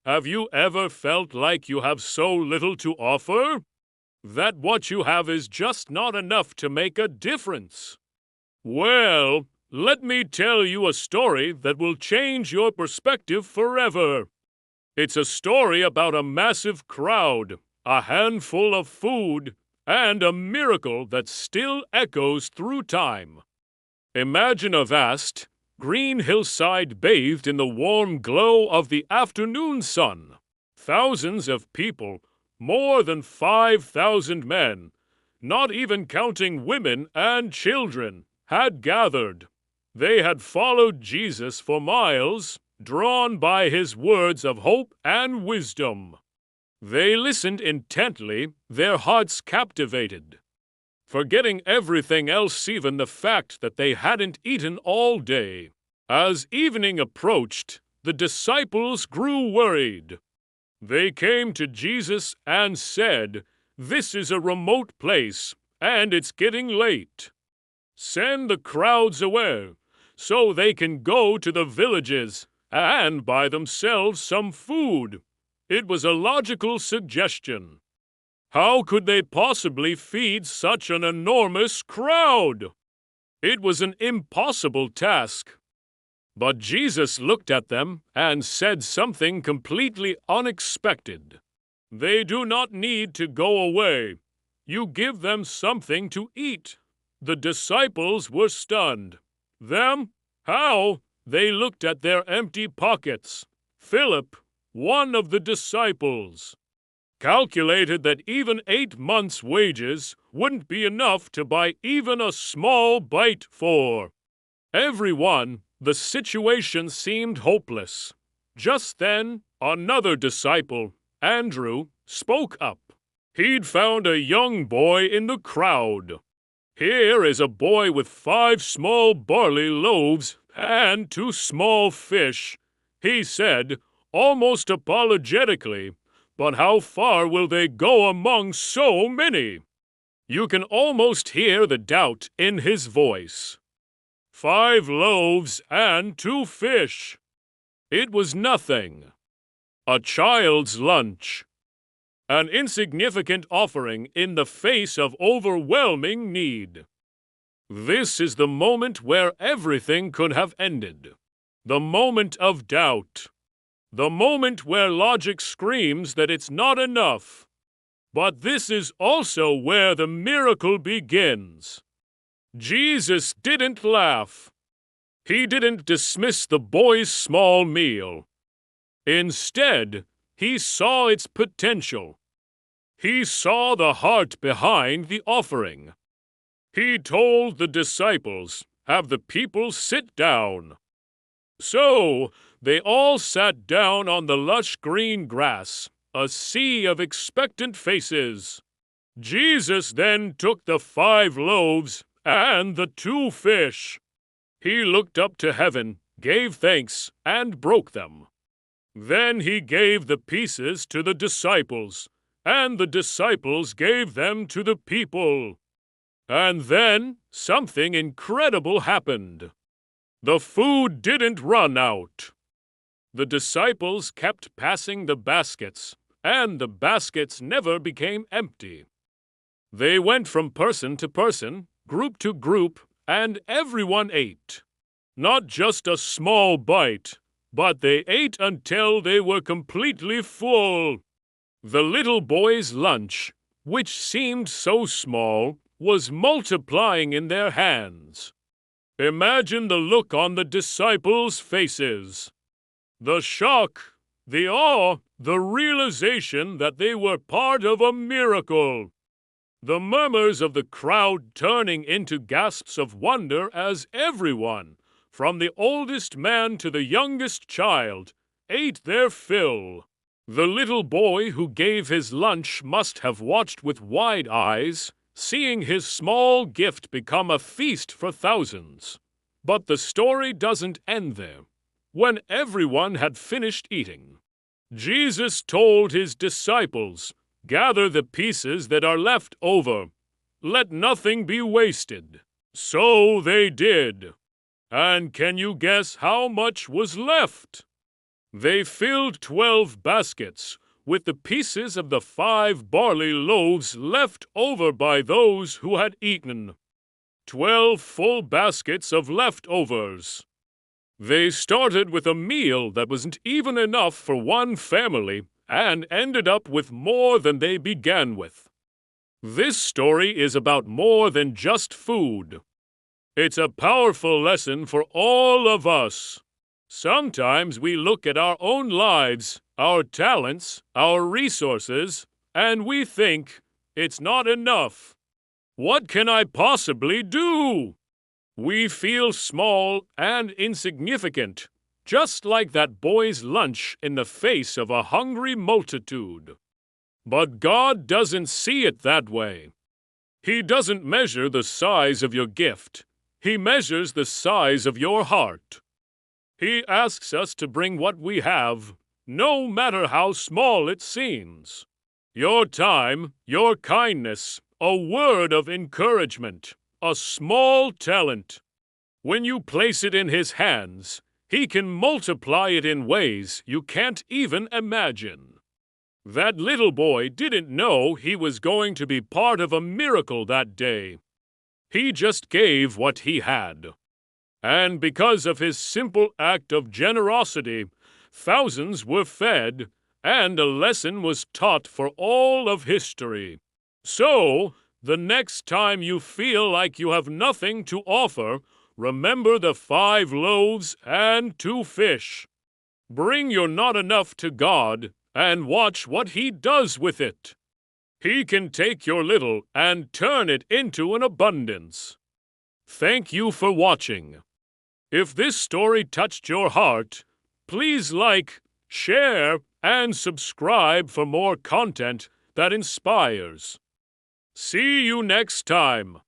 Have you ever felt like you have so little to offer? That what you have is just not enough to make a difference? Well, let me tell you a story that will change your perspective forever. It's a story about a massive crowd, a handful of food, and a miracle that still echoes through time. Imagine a vast, green hillside bathed in the warm glow of the afternoon sun. Thousands of people, more than 5,000 men, not even counting women and children, had gathered. They had followed Jesus for miles, drawn by his words of hope and wisdom. They listened intently, their hearts captivated. Forgetting everything else, even the fact that they hadn't eaten all day. As evening approached, the disciples grew worried. They came to Jesus and said, "This is a remote place, and it's getting late. Send the crowds away, so they can go to the villages and buy themselves some food." It was a logical suggestion. How could they possibly feed such an enormous crowd? It was an impossible task. But Jesus looked at them and said something completely unexpected. "They do not need to go away. You give them something to eat." The disciples were stunned. Them? How? They looked at their empty pockets. Philip, one of the disciples, calculated that even 8 months' wages wouldn't be enough to buy even a small bite for. Everyone, the situation seemed hopeless. Just then, another disciple, Andrew, spoke up. He'd found a young boy in the crowd. "Here is a boy with 5 small barley loaves and 2 small fish," he said, almost apologetically. "But how far will they go among so many?" You can almost hear the doubt in his voice. 5 loaves and 2 fish. It was nothing. A child's lunch. An insignificant offering in the face of overwhelming need. This is the moment where everything could have ended. The moment of doubt. The moment where logic screams that it's not enough. But this is also where the miracle begins. Jesus didn't laugh. He didn't dismiss the boy's small meal. Instead, he saw its potential. He saw the heart behind the offering. He told the disciples, "Have the people sit down." So, they all sat down on the lush green grass, a sea of expectant faces. Jesus then took the 5 loaves and the 2 fish. He looked up to heaven, gave thanks, and broke them. Then he gave the pieces to the disciples, and the disciples gave them to the people. And then something incredible happened. The food didn't run out. The disciples kept passing the baskets, and the baskets never became empty. They went from person to person, group to group, and everyone ate. Not just a small bite, but they ate until they were completely full. The little boy's lunch, which seemed so small, was multiplying in their hands. Imagine the look on the disciples' faces. The shock, the awe, the realization that they were part of a miracle. The murmurs of the crowd turning into gasps of wonder as everyone, from the oldest man to the youngest child, ate their fill. The little boy who gave his lunch must have watched with wide eyes, seeing his small gift become a feast for thousands. But the story doesn't end there. When everyone had finished eating, Jesus told his disciples, "Gather the pieces that are left over. Let nothing be wasted." So they did. And can you guess how much was left? They filled 12 baskets with the pieces of the 5 barley loaves left over by those who had eaten. 12 full baskets of leftovers. They started with a meal that wasn't even enough for one family and ended up with more than they began with. This story is about more than just food. It's a powerful lesson for all of us. Sometimes we look at our own lives, our talents, our resources, and we think, it's not enough. What can I possibly do? We feel small and insignificant, just like that boy's lunch in the face of a hungry multitude. But God doesn't see it that way. He doesn't measure the size of your gift. He measures the size of your heart. He asks us to bring what we have, no matter how small it seems. Your time, your kindness, a word of encouragement, a small talent. When you place it in His hands, He can multiply it in ways you can't even imagine. That little boy didn't know he was going to be part of a miracle that day. He just gave what he had. And because of his simple act of generosity, thousands were fed, and a lesson was taught for all of history. So, the next time you feel like you have nothing to offer, remember the 5 loaves and 2 fish. Bring your not enough to God and watch what He does with it. He can take your little and turn it into an abundance. Thank you for watching. If this story touched your heart, please like, share, and subscribe for more content that inspires. See you next time.